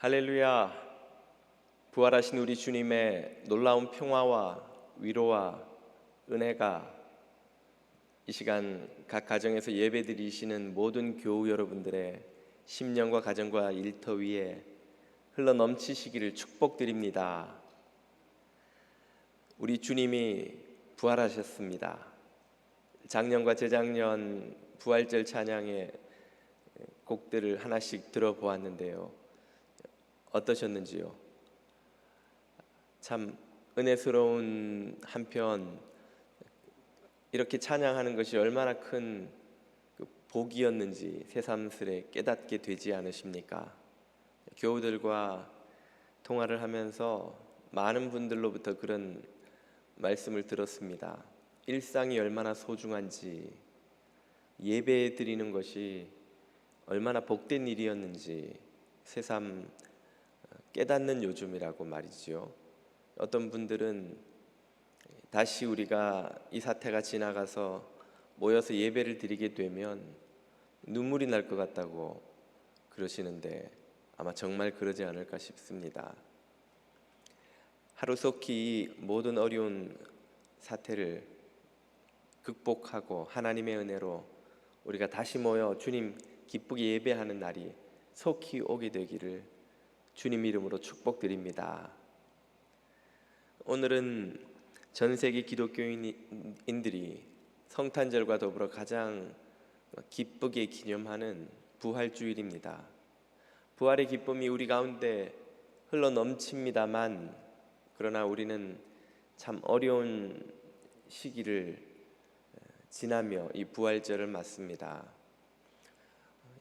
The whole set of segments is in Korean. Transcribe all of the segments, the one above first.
할렐루야. 부활하신 우리 주님의 놀라운 평화와 위로와 은혜가 이 시간 각 가정에서 예배드리시는 모든 교우 여러분들의 심령과 가정과 일터 위에 흘러 넘치시기를 축복드립니다. 우리 주님이 부활하셨습니다. 작년과 재작년 부활절 찬양의 곡들을 하나씩 들어보았는데요. 어떠셨는지요? 참 은혜스러운 한편 이렇게 찬양하는 것이 얼마나 큰 복이었는지 새삼스레 깨닫게 되지 않으십니까? 교우들과 통화를 하면서 많은 분들로부터 그런 말씀을 들었습니다. 일상이 얼마나 소중한지, 예배 드리는 것이 얼마나 복된 일이었는지 새삼 깨닫는 요즘이라고 말이지요. 어떤 분들은 다시 우리가 이 사태가 지나가서 모여서 예배를 드리게 되면 눈물이 날 것 같다고 그러시는데 아마 정말 그러지 않을까 싶습니다. 하루속히 모든 어려운 사태를 극복하고 하나님의 은혜로 우리가 다시 모여 주님 기쁘게 예배하는 날이 속히 오게 되기를 주님 이름으로 축복드립니다. 오늘은 전 세계 기독교인들이 성탄절과 더불어 가장 기쁘게 기념하는 부활주일입니다. 부활의 기쁨이 우리 가운데 흘러 넘칩니다만, 그러나 우리는 참 어려운 시기를 지나며 이 부활절을 맞습니다.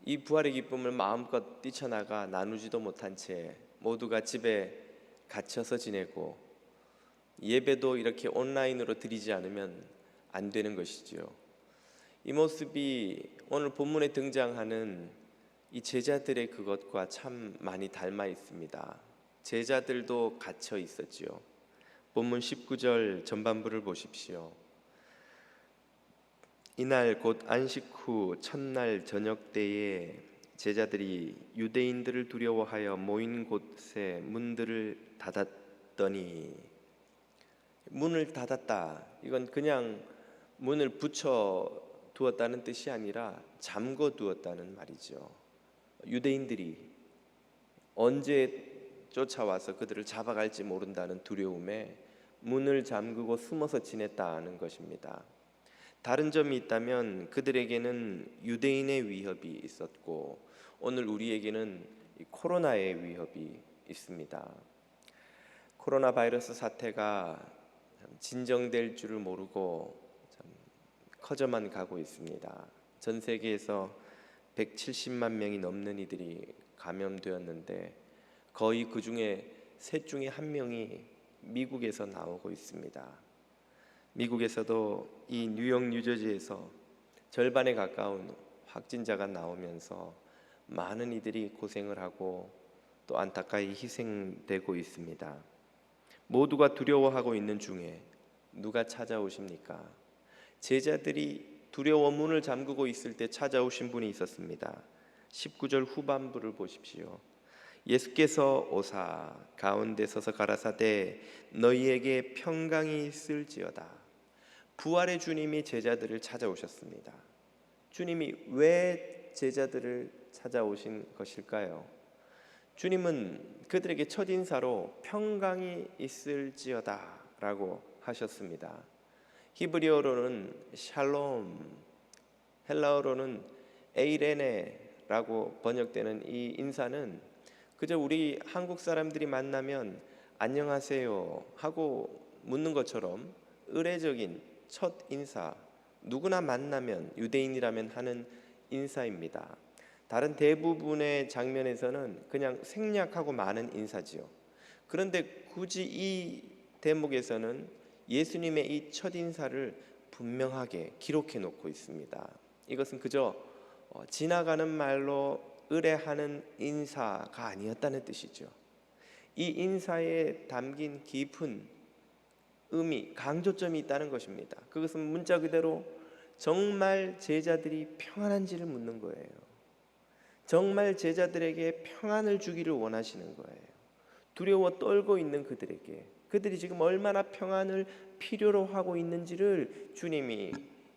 이 부활의 기쁨을 마음껏 뛰쳐나가 나누지도 못한 채 모두가 집에 갇혀서 지내고 예배도 이렇게 온라인으로 드리지 않으면 안 되는 것이지요. 이 모습이 오늘 본문에 등장하는 이 제자들의 그것과 참 많이 닮아 있습니다. 제자들도 갇혀 있었지요. 본문 19절 전반부를 보십시오. 이날 곧 안식 후 첫날 저녁 때에 제자들이 유대인들을 두려워하여 모인 곳에 문들을 닫았더니, 문을 닫았다, 이건 그냥 문을 붙여 두었다는 뜻이 아니라 잠궈 두었다는 말이죠. 유대인들이 언제 쫓아와서 그들을 잡아갈지 모른다는 두려움에 문을 잠그고 숨어서 지냈다는 것입니다. 다른 점이 있다면 그들에게는 유대인의 위협이 있었고 오늘 우리에게는 코로나의 위협이 있습니다. 코로나 바이러스 사태가 진정될 줄을 모르고 참 커져만 가고 있습니다. 전 세계에서 170만 명이 넘는 이들이 감염되었는데 거의 그 중에 셋 중에 한 명이 미국에서 나오고 있습니다. 미국에서도 이 뉴욕, 뉴저지에서 절반에 가까운 확진자가 나오면서 많은 이들이 고생을 하고 또 안타까이 희생되고 있습니다. 모두가 두려워하고 있는 중에 누가 찾아오십니까? 제자들이 두려워 문을 잠그고 있을 때 찾아오신 분이 있었습니다. 19절 후반부를 보십시오. 예수께서 오사 가운데 서서 가라사대 너희에게 평강이 있을지어다. 부활의 주님이 제자들을 찾아오셨습니다. 주님이 왜 제자들을 찾아오신 것일까요? 주님은 그들에게 첫인사로 평강이 있을지어다 라고 하셨습니다. 히브리어로는 샬롬, 헬라어로는 에이레네라고 번역되는 이 인사는 그저 우리 한국 사람들이 만나면 안녕하세요 하고 묻는 것처럼 의례적인 첫 인사, 누구나 만나면 유대인이라면 하는 인사입니다. 다른 대부분의 장면에서는 그냥 생략하고 많은 인사지요. 그런데 굳이 이 대목에서는 예수님의 이 첫 인사를 분명하게 기록해 놓고 있습니다. 이것은 그저 지나가는 말로 의례하는 인사가 아니었다는 뜻이죠. 이 인사에 담긴 깊은 의미, 강조점이 있다는 것입니다. 그것은 문자 그대로 정말 제자들이 평안한지를 묻는 거예요. 정말 제자들에게 평안을 주기를 원하시는 거예요. 두려워 떨고 있는 그들에게, 그들이 지금 얼마나 평안을 필요로 하고 있는지를 주님이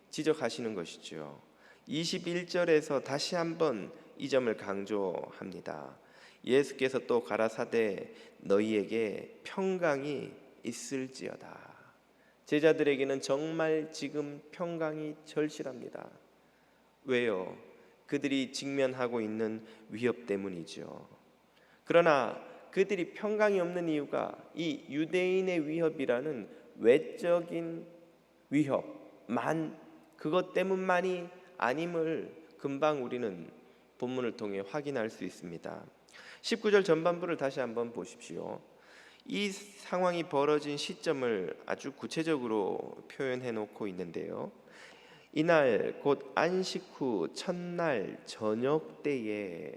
지적하시는 것이죠. 21절에서 다시 한번 이 점을 강조합니다. 예수께서 또 가라사대 너희에게 평강이 있을지어다. 제자들에게는 정말 지금 평강이 절실합니다. 왜요? 그들이 직면하고 있는 위협 때문이죠. 그러나 그들이 평강이 없는 이유가 이 유대인의 위협이라는 외적인 위협만, 그것 때문만이 아님을 금방 우리는 본문을 통해 확인할 수 있습니다. 19절 전반부를 다시 한번 보십시오. 이 상황이 벌어진 시점을 아주 구체적으로 표현해 놓고 있는데요. 이날 곧 안식 후 첫날 저녁 때에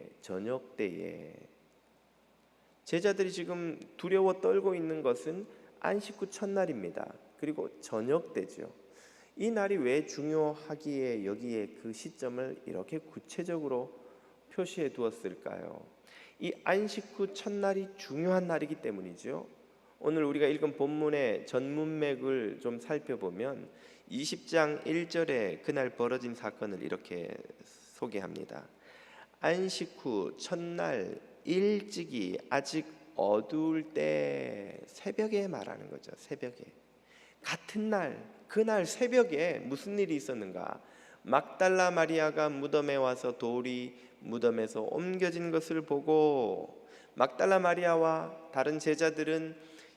제자들이 지금 두려워 떨고 있는 것은 안식 후 첫날입니다. 그리고 저녁 때죠. 이 날이 왜 중요하기에 여기에 그 시점을 이렇게 구체적으로 표시해 두었을까요? 이 안식 후 첫날이 중요한 날이기 때문이죠. 오늘 우리가 읽은 본문의 전문맥을 좀 살펴보면 20장 1절에 그날 벌어진 사건을 이렇게 소개합니다. 안식 후 첫날 일찍이 아직 어두울 때, 새벽에 말하는 거죠. 새벽에. 같은 날, 그날 새벽에 무슨 일이 있었는가? 막달라 마리아가 무덤에 와서 돌이 무덤에서 옮겨진 것을 보고, 막달라 마리아와 다른 제자들은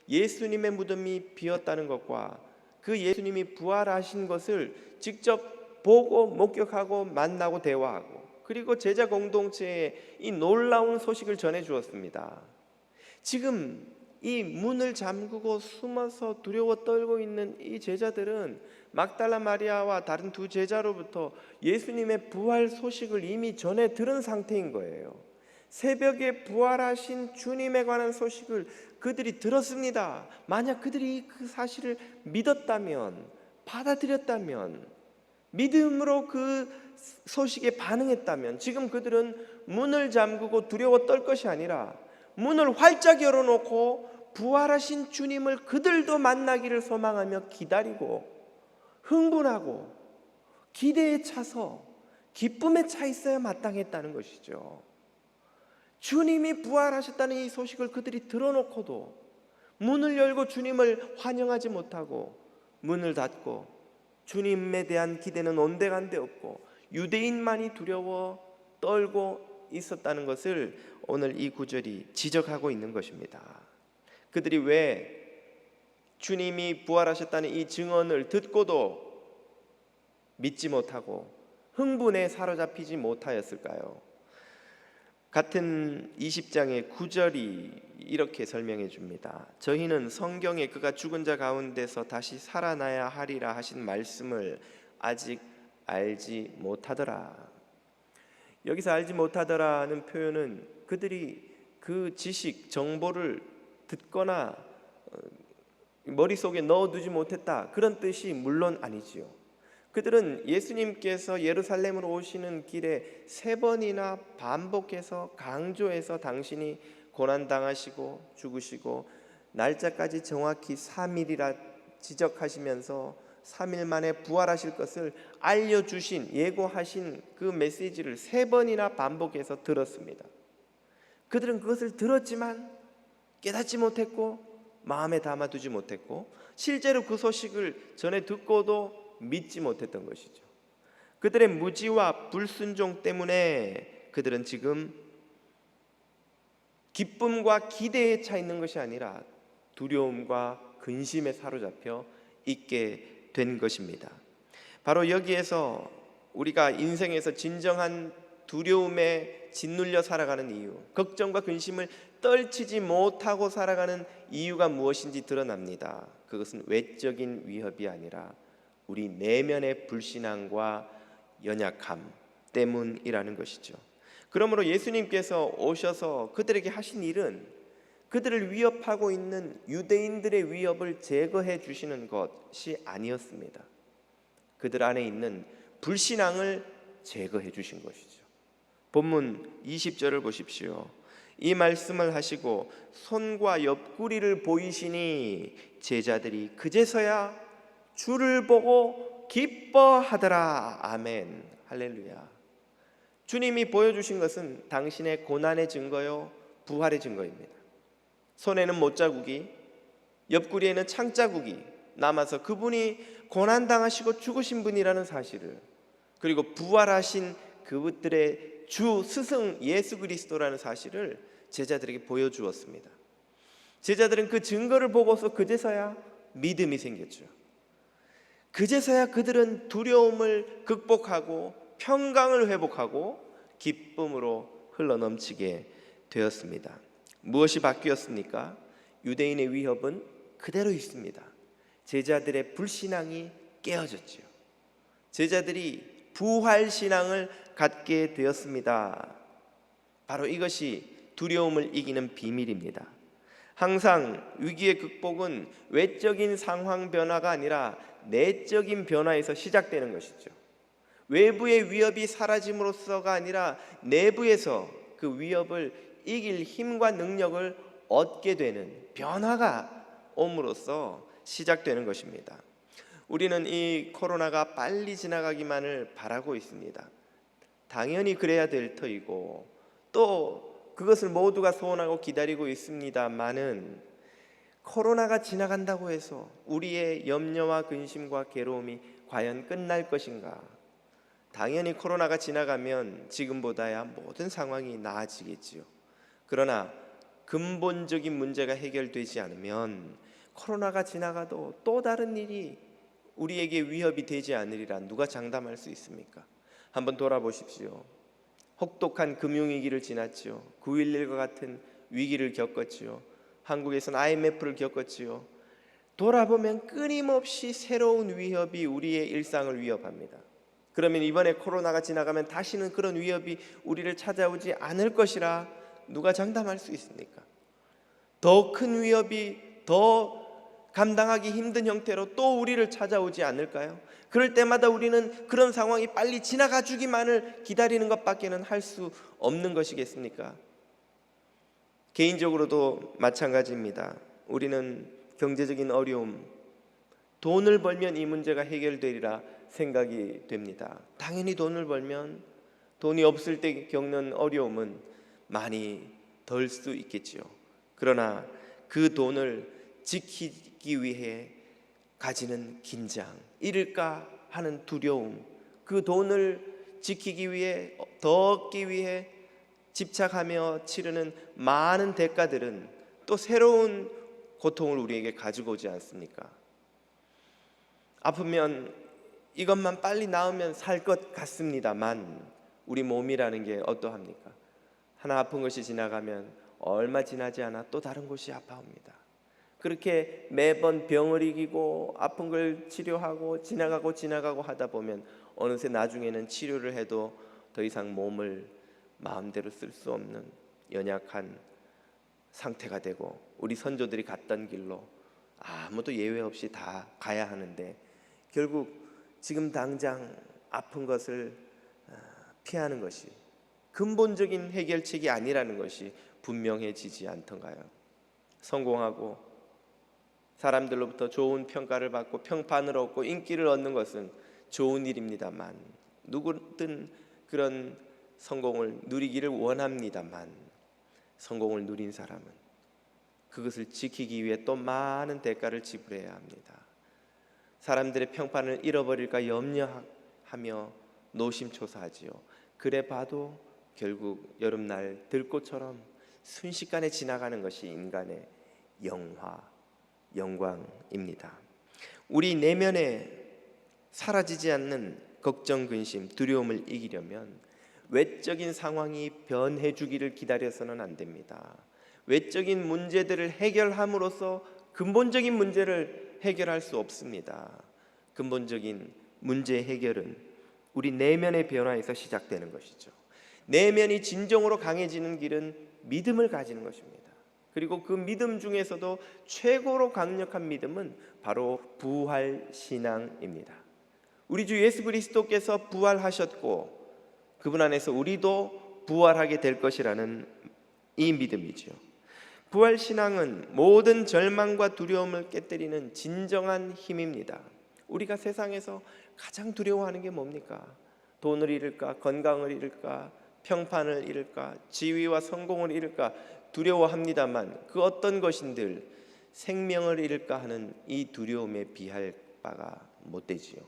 예수님의 무덤이 비었다는 것과 그 예수님이 부활하신 것을 직접 보고 목격하고 만나고 대화하고, 그리고 제자 공동체에 이 놀라운 소식을 전해 주었습니다. 지금 이 문을 잠그고 숨어서 두려워 떨고 있는 이 제자들은 막달라 마리아와 다른 두 제자로부터 예수님의 부활 소식을 이미 전해 들은 상태인 거예요. 새벽에 부활하신 주님에 관한 소식을 그들이 들었습니다. 만약 그들이 그 사실을 믿었다면, 받아들였다면, 믿음으로 그 소식에 반응했다면, 지금 그들은 문을 잠그고 두려워 떨 것이 아니라 문을 활짝 열어놓고 부활하신 주님을 그들도 만나기를 소망하며 기다리고 흥분하고 기대에 차서 기쁨에 차 있어야 마땅했다는 것이죠. 주님이 부활하셨다는 이 소식을 그들이 들어놓고도 문을 열고 주님을 환영하지 못하고 문을 닫고 주님에 대한 기대는 온데간데 없고 유대인만이 두려워 떨고 있었다는 것을 오늘 이 구절이 지적하고 있는 것입니다. 그들이 왜 주님이 부활하셨다는 이 증언을 듣고도 믿지 못하고 흥분에 사로잡히지 못하였을까요? 같은 20장의 9절이 이렇게 설명해 줍니다. 저희는 성경에 그가 죽은 자 가운데서 다시 살아나야 하리라 하신 말씀을 아직 알지 못하더라. 여기서 알지 못하더라는 표현은 그들이 그 지식, 정보를 듣거나 머릿속에 넣어두지 못했다, 그런 뜻이 물론 아니지요. 그들은 예수님께서 예루살렘으로 오시는 길에 3번이나 반복해서 강조해서 당신이 고난당하시고 죽으시고 날짜까지 정확히 3일이라 지적하시면서 3일 만에 부활하실 것을 알려주신, 예고하신 그 메시지를 3번이나 반복해서 들었습니다. 그들은 그것을 들었지만 깨닫지 못했고 마음에 담아두지 못했고 실제로 그 소식을 전해 듣고도 믿지 못했던 것이죠. 그들의 무지와 불순종 때문에 그들은 지금 기쁨과 기대에 차 있는 것이 아니라 두려움과 근심에 사로잡혀 있게 된 것입니다. 바로 여기에서 우리가 인생에서 진정한 두려움에 짓눌려 살아가는 이유, 걱정과 근심을 떨치지 못하고 살아가는 이유가 무엇인지 드러납니다. 그것은 외적인 위협이 아니라 우리 내면의 불신앙과 연약함 때문이라는 것이죠. 그러므로 예수님께서 오셔서 그들에게 하신 일은 그들을 위협하고 있는 유대인들의 위협을 제거해 주시는 것이 아니었습니다. 그들 안에 있는 불신앙을 제거해 주신 것이죠. 본문 20절을 보십시오. 이 말씀을 하시고 손과 옆구리를 보이시니 제자들이 그제서야 주를 보고 기뻐하더라. 아멘. 할렐루야. 주님이 보여주신 것은 당신의 고난의 증거요, 부활의 증거입니다. 손에는 못자국이, 옆구리에는 창자국이 남아서 그분이 고난당하시고 죽으신 분이라는 사실을, 그리고 부활하신 그분들의 주 스승 예수 그리스도라는 사실을 제자들에게 보여주었습니다. 제자들은 그 증거를 보고서 그제서야 믿음이 생겼죠. 그제서야 그들은 두려움을 극복하고 평강을 회복하고 기쁨으로 흘러넘치게 되었습니다. 무엇이 바뀌었습니까? 유대인의 위협은 그대로 있습니다. 제자들의 불신앙이 깨어졌지요. 제자들이 부활신앙을 갖게 되었습니다. 바로 이것이 두려움을 이기는 비밀입니다. 항상 위기의 극복은 외적인 상황 변화가 아니라 내적인 변화에서 시작되는 것이죠. 외부의 위협이 사라짐으로써가 아니라 내부에서 그 위협을 이길 힘과 능력을 얻게 되는 변화가 옴으로써 시작되는 것입니다. 우리는 이 코로나가 빨리 지나가기만을 바라고 있습니다. 당연히 그래야 될 터이고 또 그것을 모두가 소원하고 기다리고 있습니다만은 코로나가 지나간다고 해서 우리의 염려와 근심과 괴로움이 과연 끝날 것인가? 당연히 코로나가 지나가면 지금보다야 모든 상황이 나아지겠지요. 그러나 근본적인 문제가 해결되지 않으면 코로나가 지나가도 또 다른 일이 우리에게 위협이 되지 않으리라 누가 장담할 수 있습니까? 한번 돌아보십시오. 혹독한 금융위기를 지났지요. 9.11과 같은 위기를 겪었지요. 한국에서는 IMF를 겪었지요. 돌아보면 끊임없이 새로운 위협이 우리의 일상을 위협합니다. 그러면 이번에 코로나가 지나가면 다시는 그런 위협이 우리를 찾아오지 않을 것이라 누가 장담할 수 있습니까? 더 큰 위협이 더 감당하기 힘든 형태로 또 우리를 찾아오지 않을까요? 그럴 때마다 우리는 그런 상황이 빨리 지나가 주기만을 기다리는 것밖에는 할 수 없는 것이겠습니까? 개인적으로도 마찬가지입니다. 우리는 경제적인 어려움, 돈을 벌면 이 문제가 해결되리라 생각이 됩니다. 당연히 돈을 벌면 돈이 없을 때 겪는 어려움은 많이 덜 수 있겠지요. 그러나 그 돈을 지키기 위해 가지는 긴장, 잃을까 하는 두려움, 그 돈을 지키기 위해 더 얻기 위해 집착하며 치르는 많은 대가들은 또 새로운 고통을 우리에게 가지고 오지 않습니까? 아프면 이것만 빨리 나으면 살 것 같습니다만 우리 몸이라는 게 어떠합니까? 하나 아픈 것이 지나가면 얼마 지나지 않아 또 다른 곳이 아파옵니다. 그렇게 매번 병을 이기고 아픈 걸 치료하고 지나가고 하다 보면 어느새 나중에는 치료를 해도 더 이상 몸을 마음대로 쓸 수 없는 연약한 상태가 되고 우리 선조들이 갔던 길로 아무도 예외 없이 다 가야 하는데 결국 지금 당장 아픈 것을 피하는 것이 근본적인 해결책이 아니라는 것이 분명해지지 않던가요? 성공하고 사람들로부터 좋은 평가를 받고 평판을 얻고 인기를 얻는 것은 좋은 일입니다만 누구든 그런 성공을 누리기를 원합니다만 성공을 누린 사람은 그것을 지키기 위해 또 많은 대가를 지불해야 합니다. 사람들의 평판을 잃어버릴까 염려하며 노심초사하지요. 그래 봐도 결국 여름날 들꽃처럼 순식간에 지나가는 것이 인간의 영광입니다. 우리 내면에 사라지지 않는 걱정, 근심, 두려움을 이기려면 외적인 상황이 변해주기를 기다려서는 안 됩니다. 외적인 문제들을 해결함으로써 근본적인 문제를 해결할 수 없습니다. 근본적인 문제 해결은 우리 내면의 변화에서 시작되는 것이죠. 내면이 진정으로 강해지는 길은 믿음을 가지는 것입니다. 그리고 그 믿음 중에서도 최고로 강력한 믿음은 바로 부활신앙입니다. 우리 주 예수 그리스도께서 부활하셨고 그분 안에서 우리도 부활하게 될 것이라는 이 믿음이죠. 부활신앙은 모든 절망과 두려움을 깨뜨리는 진정한 힘입니다. 우리가 세상에서 가장 두려워하는 게 뭡니까? 돈을 잃을까? 건강을 잃을까? 평판을 잃을까? 지위와 성공을 잃을까? 두려워합니다만 그 어떤 것인들 생명을 잃을까 하는 이 두려움에 비할 바가 못 되지요.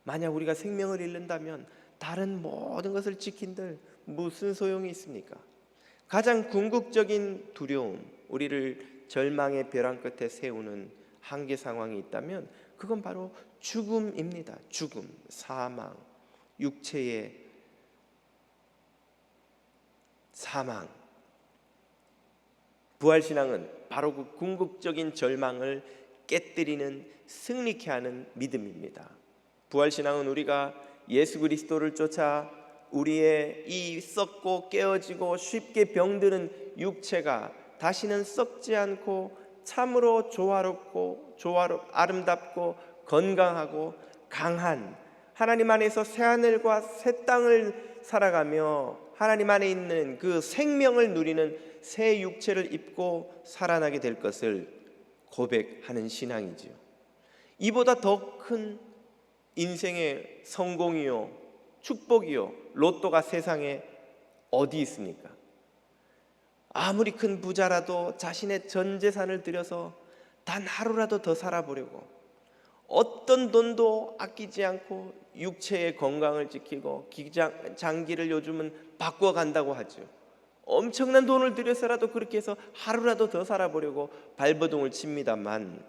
만약 우리가 생명을 잃는다면 다른 모든 것을 지킨들 무슨 소용이 있습니까? 가장 궁극적인 두려움, 우리를 절망의 벼랑 끝에 세우는 한계 상황이 있다면 그건 바로 죽음입니다. 죽음, 사망, 육체의 사망. 부활신앙은 바로 그 궁극적인 절망을 깨뜨리는, 승리케 하는 믿음입니다. 부활신앙은 우리가 예수 그리스도를 쫓아 우리의 이 썩고 깨어지고 쉽게 병드는 육체가 다시는 썩지 않고 참으로 아름답고 건강하고 강한 하나님 안에서 새하늘과 새 땅을 살아가며 하나님 안에 있는 그 생명을 누리는 새 육체를 입고 살아나게 될 것을 고백하는 신앙이지요. 이보다 더 큰 인생의 성공이요, 축복이요, 로또가 세상에 어디 있습니까? 아무리 큰 부자라도 자신의 전 재산을 들여서 단 하루라도 더 살아보려고 어떤 돈도 아끼지 않고 육체의 건강을 지키고 장기를 요즘은 바꿔간다고 하죠. 엄청난 돈을 들여서라도 그렇게 해서 하루라도 더 살아보려고 발버둥을 칩니다만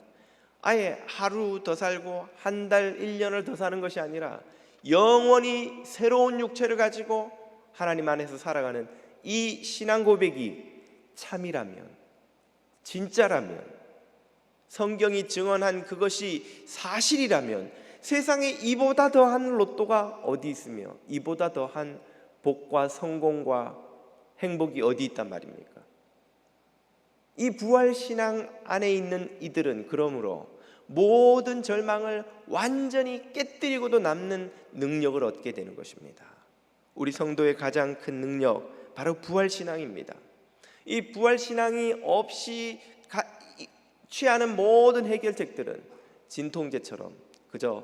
아예 하루 더 살고 한 달, 1년을 더 사는 것이 아니라 영원히 새로운 육체를 가지고 하나님 안에서 살아가는 이 신앙 고백이 참이라면, 진짜라면, 성경이 증언한 그것이 사실이라면 세상에 이보다 더한 로또가 어디 있으며 이보다 더한 복과 성공과 행복이 어디 있단 말입니까? 이 부활신앙 안에 있는 이들은 그러므로 모든 절망을 완전히 깨뜨리고도 남는 능력을 얻게 되는 것입니다. 우리 성도의 가장 큰 능력 바로 부활신앙입니다. 이 부활신앙이 없이 취하는 모든 해결책들은 진통제처럼 그저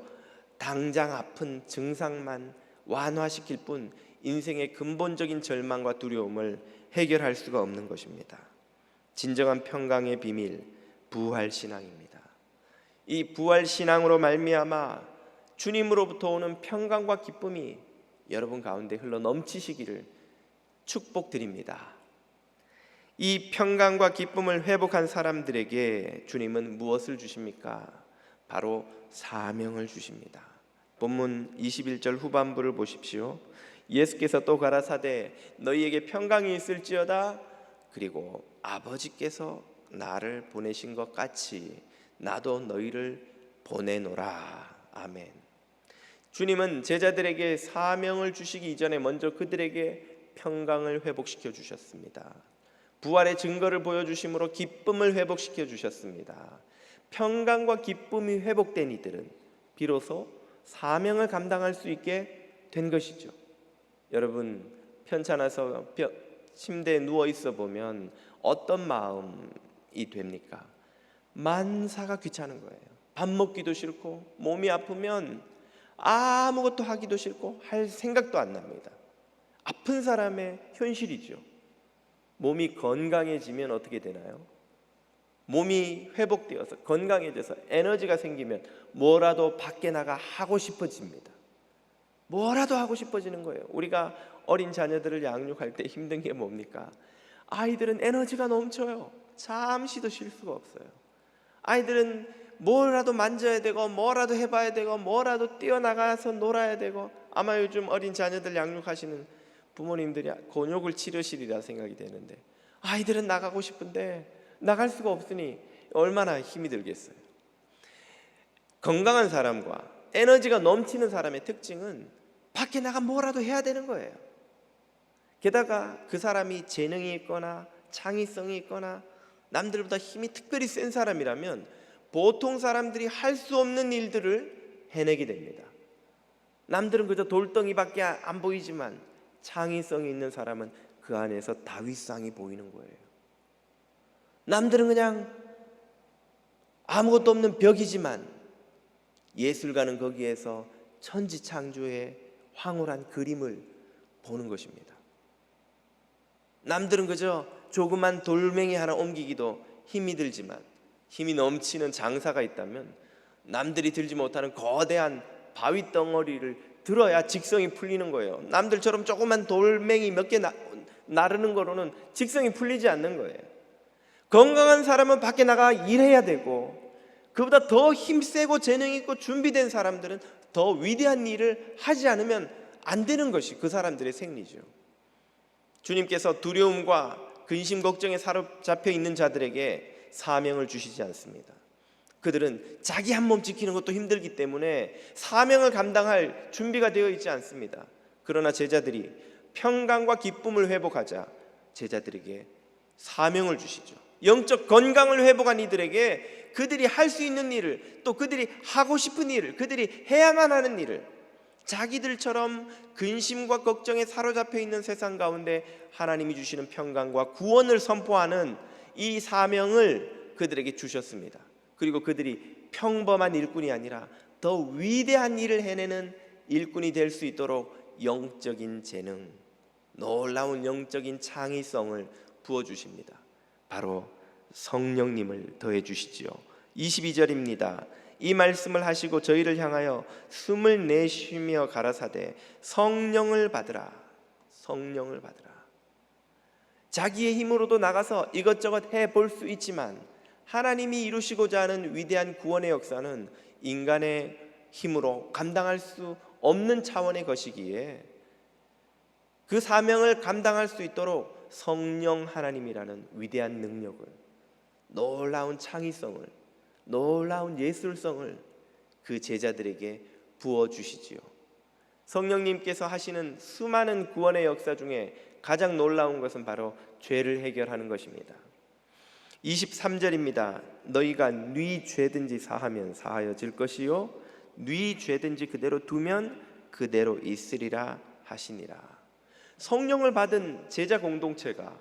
당장 아픈 증상만 완화시킬 뿐 인생의 근본적인 절망과 두려움을 해결할 수가 없는 것입니다. 진정한 평강의 비밀, 부활신앙입니다. 이 부활신앙으로 말미암아 주님으로부터 오는 평강과 기쁨이 여러분 가운데 흘러 넘치시기를 축복드립니다. 이 평강과 기쁨을 회복한 사람들에게 주님은 무엇을 주십니까? 바로 사명을 주십니다. 본문 21절 후반부를 보십시오. 예수께서 또 가라사대 너희에게 평강이 있을지어다. 그리고 아버지께서 나를 보내신 것 같이 나도 너희를 보내노라. 아멘. 주님은 제자들에게 사명을 주시기 이전에 먼저 그들에게 평강을 회복시켜 주셨습니다. 부활의 증거를 보여주심으로 기쁨을 회복시켜 주셨습니다. 평강과 기쁨이 회복된 이들은 비로소 사명을 감당할 수 있게 된 것이죠. 여러분 편찮아서 침대에 누워 있어 보면 어떤 마음이 됩니까? 만사가 귀찮은 거예요. 밥 먹기도 싫고 몸이 아프면 아무것도 하기도 싫고 할 생각도 안 납니다. 아픈 사람의 현실이죠. 몸이 건강해지면 어떻게 되나요? 몸이 회복되어서 건강해져서 에너지가 생기면 뭐라도 밖에 나가 하고 싶어집니다. 뭐라도 하고 싶어지는 거예요. 우리가 어린 자녀들을 양육할 때 힘든 게 뭡니까? 아이들은 에너지가 넘쳐요. 잠시도 쉴 수가 없어요. 아이들은 뭐라도 만져야 되고 뭐라도 해봐야 되고 뭐라도 뛰어나가서 놀아야 되고 아마 요즘 어린 자녀들 양육하시는 부모님들이 곤욕을 치르시리라 생각이 되는데 아이들은 나가고 싶은데 나갈 수가 없으니 얼마나 힘이 들겠어요. 건강한 사람과 에너지가 넘치는 사람의 특징은 밖에 나가 뭐라도 해야 되는 거예요. 게다가 그 사람이 재능이 있거나 창의성이 있거나 남들보다 힘이 특별히 센 사람이라면 보통 사람들이 할 수 없는 일들을 해내게 됩니다. 남들은 그저 돌덩이밖에 안 보이지만 창의성이 있는 사람은 그 안에서 다윗상이 보이는 거예요. 남들은 그냥 아무것도 없는 벽이지만 예술가는 거기에서 천지창조의 황홀한 그림을 보는 것입니다. 남들은 그저 조그만 돌멩이 하나 옮기기도 힘이 들지만, 힘이 넘치는 장사가 있다면 남들이 들지 못하는 거대한 바위 덩어리를 들어야 직성이 풀리는 거예요. 남들처럼 조그만 돌멩이 몇 개 나르는 거로는 직성이 풀리지 않는 거예요. 건강한 사람은 밖에 나가 일해야 되고, 그보다 더 힘세고 재능 있고 준비된 사람들은 더 위대한 일을 하지 않으면 안 되는 것이 그 사람들의 생리죠. 주님께서 두려움과 근심 걱정에 사로잡혀 있는 자들에게 사명을 주시지 않습니다. 그들은 자기 한 몸 지키는 것도 힘들기 때문에 사명을 감당할 준비가 되어 있지 않습니다. 그러나 제자들이 평강과 기쁨을 회복하자 제자들에게 사명을 주시죠. 영적 건강을 회복한 이들에게 그들이 할 수 있는 일을, 또 그들이 하고 싶은 일을, 그들이 해야만 하는 일을, 자기들처럼 근심과 걱정에 사로잡혀 있는 세상 가운데 하나님이 주시는 평강과 구원을 선포하는 이 사명을 그들에게 주셨습니다. 그리고 그들이 평범한 일꾼이 아니라 더 위대한 일을 해내는 일꾼이 될 수 있도록 영적인 재능, 놀라운 영적인 창의성을 부어주십니다. 바로 성령님을 더해 주시지요. 22절입니다. 이 말씀을 하시고 저희를 향하여 숨을 내쉬며 가라사대 성령을 받으라. 성령을 받으라. 자기의 힘으로도 나가서 이것저것 해볼 수 있지만 하나님이 이루시고자 하는 위대한 구원의 역사는 인간의 힘으로 감당할 수 없는 차원의 것이기에 그 사명을 감당할 수 있도록 성령 하나님이라는 위대한 능력을, 놀라운 창의성을, 놀라운 예술성을 그 제자들에게 부어주시지요. 성령님께서 하시는 수많은 구원의 역사 중에 가장 놀라운 것은 바로 죄를 해결하는 것입니다. 23절입니다. 너희가 네 죄든지 사하면 사하여질 것이요 네 죄든지 그대로 두면 그대로 있으리라 하시니라. 성령을 받은 제자 공동체가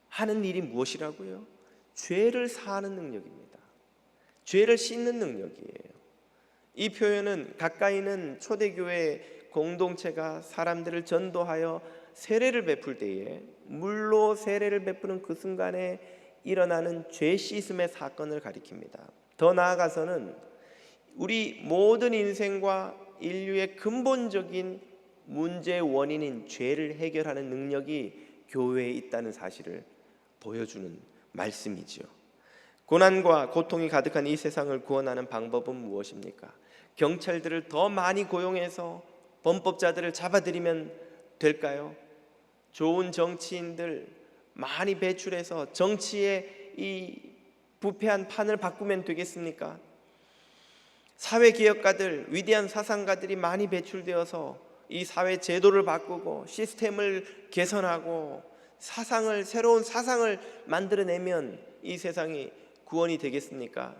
하는 일이 무엇이라고요? 죄를 사하는 능력입니다. 죄를 씻는 능력이에요. 이 표현은 가까이는 초대교회 공동체가 사람들을 전도하여 세례를 베풀 때에 물로 세례를 베푸는 그 순간에 일어나는 죄 씻음의 사건을 가리킵니다. 더 나아가서는 우리 모든 인생과 인류의 근본적인 문제의 원인인 죄를 해결하는 능력이 교회에 있다는 사실을 보여주는 말씀이죠. 고난과 고통이 가득한 이 세상을 구원하는 방법은 무엇입니까? 경찰들을 더 많이 고용해서 범법자들을 잡아들이면 될까요? 좋은 정치인들 많이 배출해서 정치의 이 부패한 판을 바꾸면 되겠습니까? 사회개혁가들, 위대한 사상가들이 많이 배출되어서 이 사회 제도를 바꾸고 시스템을 개선하고 새로운 사상을 만들어내면 이 세상이 구원이 되겠습니까?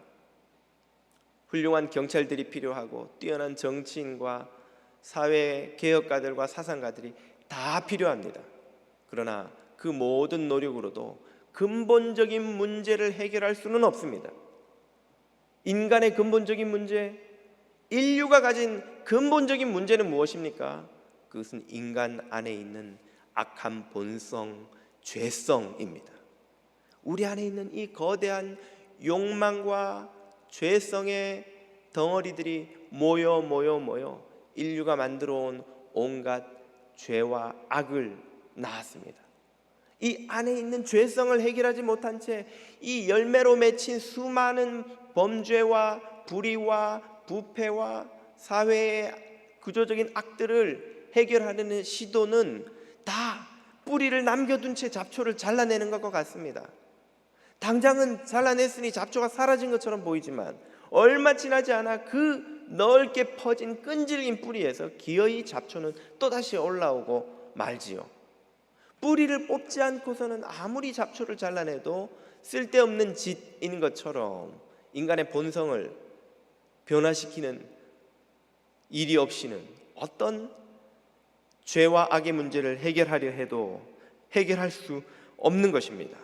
훌륭한 경찰들이 필요하고 뛰어난 정치인과 사회개혁가들과 사상가들이 다 필요합니다. 그러나 그 모든 노력으로도 근본적인 문제를 해결할 수는 없습니다. 인간의 근본적인 문제, 인류가 가진 근본적인 문제는 무엇입니까? 그것은 인간 안에 있는 악한 본성, 죄성입니다. 우리 안에 있는 이 거대한 욕망과 죄성의 덩어리들이 모여 인류가 만들어 온 온갖 죄와 악을 낳았습니다. 이 안에 있는 죄성을 해결하지 못한 채 이 열매로 맺힌 수많은 범죄와 불의와 부패와 사회의 구조적인 악들을 해결하려는 시도는 다 뿌리를 남겨둔 채 잡초를 잘라내는 것과 같습니다. 당장은 잘라냈으니 잡초가 사라진 것처럼 보이지만 얼마 지나지 않아 그 넓게 퍼진 끈질긴 뿌리에서 기어이 잡초는 또다시 올라오고 말지요. 뿌리를 뽑지 않고서는 아무리 잡초를 잘라내도 쓸데없는 짓인 것처럼 인간의 본성을 변화시키는 일이 없이는, 어떤 죄와 악의 문제를 해결하려 해도 해결할 수 없는 것입니다.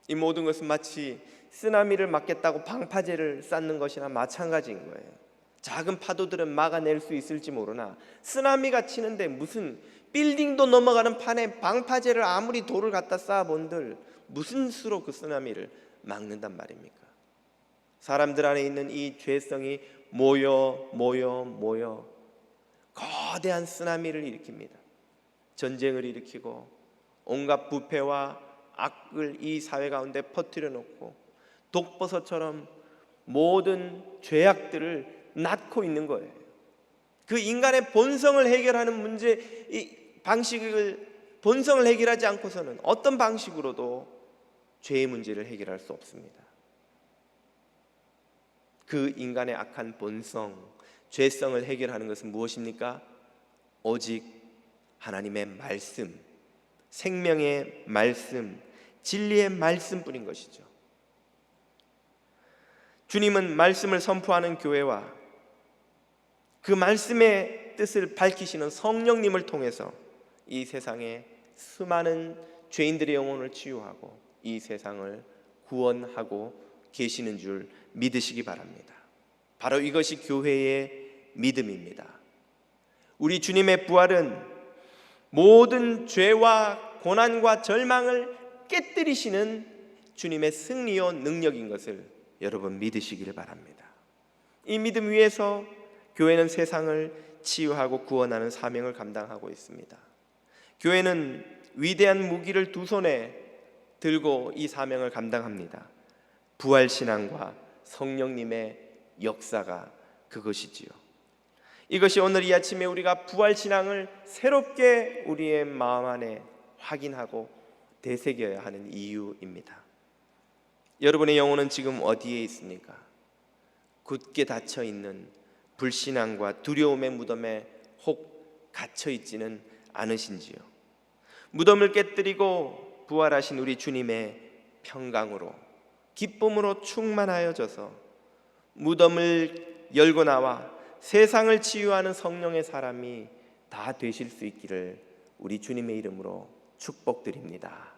이 모든 것은 마치 쓰나미를 막겠다고 방파제를 쌓는 것이나 마찬가지인 거예요. 작은 파도들은 막아낼 수 있을지 모르나 쓰나미가 치는데 무슨 빌딩도 넘어가는 판에 방파제를 아무리 돌을 갖다 쌓아본들 무슨 수로 그 쓰나미를 막는단 말입니까? 사람들 안에 있는 이 죄성이 모여 거대한 쓰나미를 일으킵니다. 전쟁을 일으키고 온갖 부패와 악을 이 사회 가운데 퍼뜨려 놓고 독버섯처럼 모든 죄악들을 낳고 있는 거예요. 그 인간의 본성을 해결하는 문제, 이 방식을 본성을 해결하지 않고서는 어떤 방식으로도 죄의 문제를 해결할 수 없습니다. 그 인간의 악한 본성, 죄성을 해결하는 것은 무엇입니까? 오직 하나님의 말씀, 생명의 말씀, 진리의 말씀뿐인 것이죠. 주님은 말씀을 선포하는 교회와 그 말씀의 뜻을 밝히시는 성령님을 통해서 이 세상에 수많은 죄인들의 영혼을 치유하고 이 세상을 구원하고 계시는 줄 믿으시기 바랍니다. 바로 이것이 교회의 믿음입니다. 우리 주님의 부활은 모든 죄와 고난과 절망을 깨뜨리시는 주님의 승리요 능력인 것을 여러분 믿으시기를 바랍니다. 이 믿음 위에서 교회는 세상을 치유하고 구원하는 사명을 감당하고 있습니다. 교회는 위대한 무기를 두 손에 들고 이 사명을 감당합니다. 부활신앙과 성령님의 역사가 그것이지요. 이것이 오늘 이 아침에 우리가 부활신앙을 새롭게 우리의 마음 안에 확인하고 되새겨야 하는 이유입니다. 여러분의 영혼은 지금 어디에 있습니까? 굳게 닫혀있는 불신앙과 두려움의 무덤에 혹 갇혀있지는 않으신지요? 무덤을 깨뜨리고 부활하신 우리 주님의 평강으로 기쁨으로 충만하여져서 무덤을 열고 나와 세상을 치유하는 성령의 사람이 다 되실 수 있기를 우리 주님의 이름으로 축복드립니다.